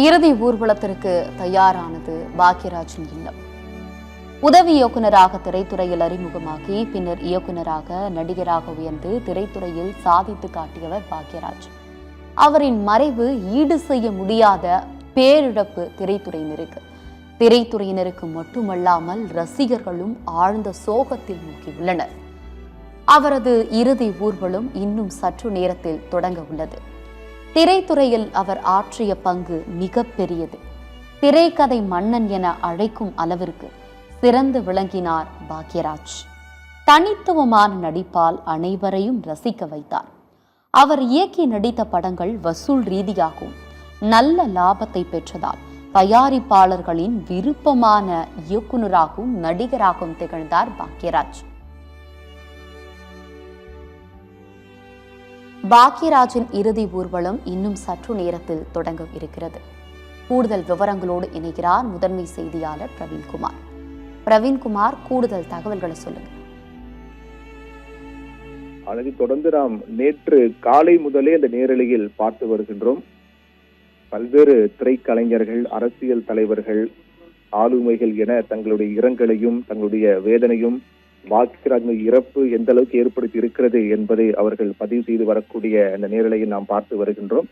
இறுதி ஊர்வலத்திற்கு தயாரானது பாக்யராஜின் இல்லம். உதவி இயக்குநராக திரைத்துறையில் அறிமுகமாகி பின்னர் இயக்குநராக நடிகராக உயர்ந்து திரைத்துறையில் சாதித்து காட்டியவர் பாக்யராஜ். அவரின் மறைவு ஈடு செய்ய முடியாத பேரிழப்பு திரைத்துறையினருக்கு. திரைத்துறையினருக்கு மட்டுமல்லாமல் ரசிகர்களும் ஆழ்ந்த சோகத்தில் மூழ்கியுள்ளனர். அவரது இறுதி ஊர்வலம் இன்னும் சற்று நேரத்தில் தொடங்க உள்ளது. திரைத்துறையில் அவர் ஆற்றிய பங்கு மிகப்பெரியது. திரைக்கதை மன்னன் என அழைக்கும் அளவிற்கு சிறந்து விளங்கினார் பாக்யராஜ். தனித்துவமான நடிப்பால் அனைவரையும் ரசிக்க வைத்தார். அவர் இயக்கி நடித்த படங்கள் வசூல் ரீதியாகவும் நல்ல லாபத்தை பெற்றதால் தயாரிப்பாளர்களின் விருப்பமான இயக்குநராகவும் நடிகராகவும் திகழ்ந்தார் பாக்யராஜ். பாக்யராஜின் இறுதி ஊர்வலம் இன்னும் சற்று நேரத்தில் தொடங்க இருக்கிறது. கூடுதல் விவரங்களோடு இணைகிறார் முதன்மை செய்தியாளர் பிரவீன்குமார். பிரவீன்குமார், கூடுதல் தகவல்களை சொல்லுங்க. அழகு தொடர்ந்து நாம் நேற்று காலை முதலே அந்த நேரலையில் பார்த்து வருகின்றோம். பல்வேறு திரைக்கலைஞர்கள், அரசியல் தலைவர்கள், ஆளுமைகள் என தங்களுடைய இரங்கலையும் தங்களுடைய வேதனையும் பாக்யராஜ் இறப்பு எந்த அளவுக்கு ஏற்படுத்தி இருக்கிறது என்பதை அவர்கள் பதிவு செய்து வரக்கூடிய அந்த நேரலையில் நாம் பார்த்து வருகின்றோம்.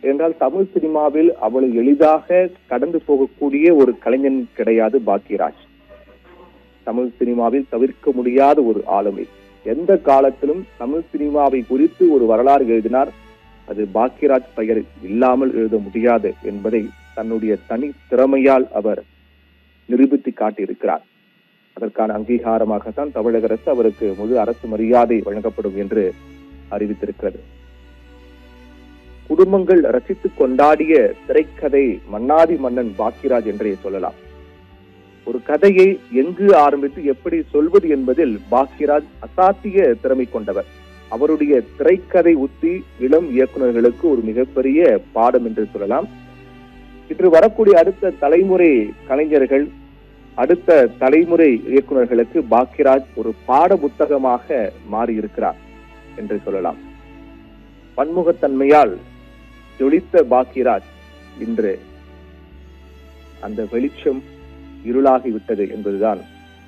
என்றால் தமிழ் சினிமாவில் அவ்வளவு எளிதாக கடந்து போகக்கூடிய ஒரு கலைஞன் கிடையாது பாக்யராஜ். தமிழ் சினிமாவில் தவிர்க்க முடியாத ஒரு ஆளுமை. எந்த காலத்திலும் தமிழ் சினிமாவை குறித்து ஒரு வரலாறு எழுதினார், அது பாக்யராஜ் பெயர் இல்லாமல் எழுத முடியாது என்பதை தன்னுடைய தனி திறமையால் அவர் நிரூபித்து காட்டியிருக்கிறார். அதற்கான அங்கீகாரமாகத்தான் தமிழக அரசு அவருக்கு முழு அரசு மரியாதை வழங்கப்படும் என்று அறிவித்திருக்கிறது. குடும்பங்கள் ரசித்து கொண்டாடிய திரைக்கதை மன்னாதி மன்னன் பாக்யராஜ் என்றே சொல்லலாம். ஒரு கதையை எங்கு ஆரம்பித்து எப்படி சொல்வது என்பதில் பாக்யராஜ் அசாத்திய திறமை கொண்டவர். அவருடைய திரைக்கதை உத்தி இளம் இயக்குநர்களுக்கு ஒரு மிகப்பெரிய பாடம் என்று சொல்லலாம். இன்று வரக்கூடிய அடுத்த தலைமுறை கலைஞர்கள், அடுத்த தலைமுறை இயக்குநர்களுக்கு பாக்யராஜ் ஒரு பாட புத்தகமாக மாறியிருக்கிறார் என்று சொல்லலாம். பன்முகத்தன்மையால் ஜொலித்த பாக்யராஜ் இன்று அந்த வெளிச்சம் இருளாகிவிட்டது என்பதுதான்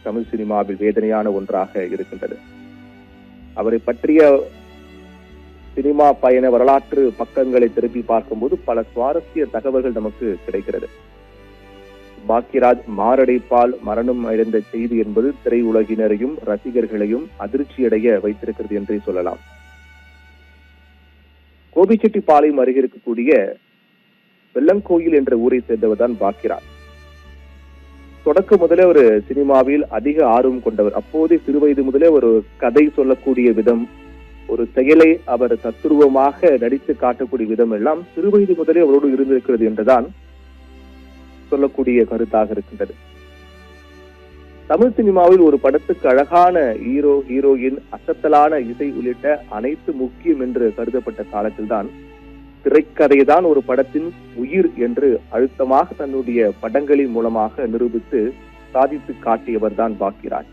தமிழ் சினிமாவில் வேதனையான ஒன்றாக இருக்கின்றது. அவரை பற்றிய சினிமா பயண வரலாற்று பக்கங்களை திருப்பி பார்க்கும்போது பல சுவாரஸ்ய தகவல்கள் நமக்கு கிடைக்கிறது. பாக்யராஜ் மாரடைப்பால் மரணம் அடைந்த செய்தி என்பது திரையுலகினரையும் ரசிகர்களையும் அதிர்ச்சியடைய வைத்திருக்கிறது என்றே சொல்லலாம். கோபிச்செட்டிப்பாளையம் அருகே இருக்கக்கூடிய வெள்ளங்கோயில் என்ற ஊரை சேர்ந்தவர் தான் பாக்யராஜ். தொடக்க முதலே ஒரு சினிமாவில் அதிக ஆர்வம் கொண்டவர். அப்போதே சிறுவயது முதலே ஒரு கதை சொல்லக்கூடிய விதம், ஒரு செயலை அவர் தத்துருவமாக நடித்து காட்டக்கூடிய விதம் எல்லாம் சிறுவயது முதலே அவரோடு இருந்திருக்கிறது என்றுதான் சொல்லக்கூடிய கருத்தாக இருக்கின்றது. தமிழ் சினிமாவில் ஒரு படத்துக்கு அழகான ஹீரோ, ஹீரோயின், அசத்தலான இசை உள்ளிட்ட அனைத்து முக்கியம் என்று கருதப்பட்ட காலத்தில்தான் திரைக்கதைதான் ஒரு படத்தின் உயிர் என்று அழுத்தமாக தன்னுடைய படங்களின் மூலமாக நிரூபித்து சாதித்து காட்டியவர் தான் பாக்யராஜ்.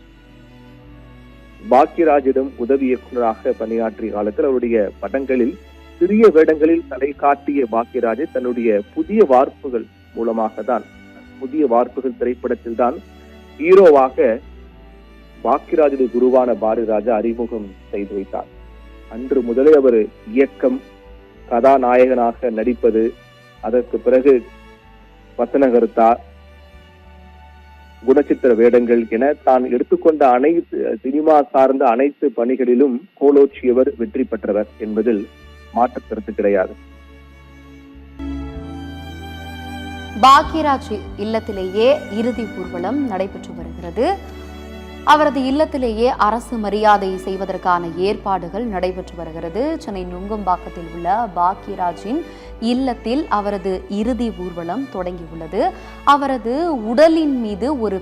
பாக்யராஜிடம் உதவி இயக்குநராக பணியாற்றிய காலத்தில் அவருடைய படங்களில் சிறிய வேடங்களில் தலை காட்டிய பாக்யராஜை தன்னுடைய புதிய வார்ப்புகள் மூலமாக தான், புதிய வார்ப்புகள் திரைப்படத்தில் தான் ஹீரோவாக பாக்யராஜுடைய குருவான பாரதிராஜா அறிமுகம் செய்து வைத்தார். அன்று முதலே அவர் இயக்கம், கதாநாயகனாக நடிப்பது, அதற்கு பிறகு வசனகர்த்தா, குணச்சித்திர வேடங்கள் என தான் எடுத்துக்கொண்ட அனைத்து சினிமா சார்ந்த அனைத்து பணிகளிலும் கோலோச்சியவர், வெற்றி பெற்றவர் என்பதில் மாற்று கருத்து கிடையாது. பாக்யராஜ் இல்லத்திலேயே இறுதி ஊர்வலம் நடைபெற்று வருகிறது. அவரது இல்லத்திலேயே அரசு மரியாதை செய்வதற்கான ஏற்பாடுகள் நடைபெற்று வருகிறது. சென்னை நுங்கம்பாக்கத்தில் உள்ள பாக்யராஜின் இல்லத்தில் அவரது இறுதி ஊர்வலம் தொடங்கியுள்ளது. அவரது உடலின் மீது ஒரு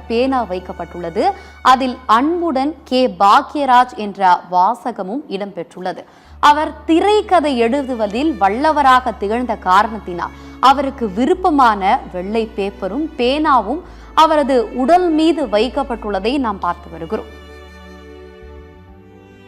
பேனா வைக்கப்பட்டுள்ளது. அதில் அன்புடன் கே பாக்யராஜ் என்ற வாசகமும் இடம்பெற்றுள்ளது. அவர் திரைக்கதை எழுதுவதில் வல்லவராக திகழ்ந்த காரணத்தினால் அவருக்கு விருப்பமான வெள்ளை பேப்பரும் பேனாவும் அவரது உடல் மீது வைக்கப்பட்டுள்ளதை நாம் பார்த்து வருகிறோம்.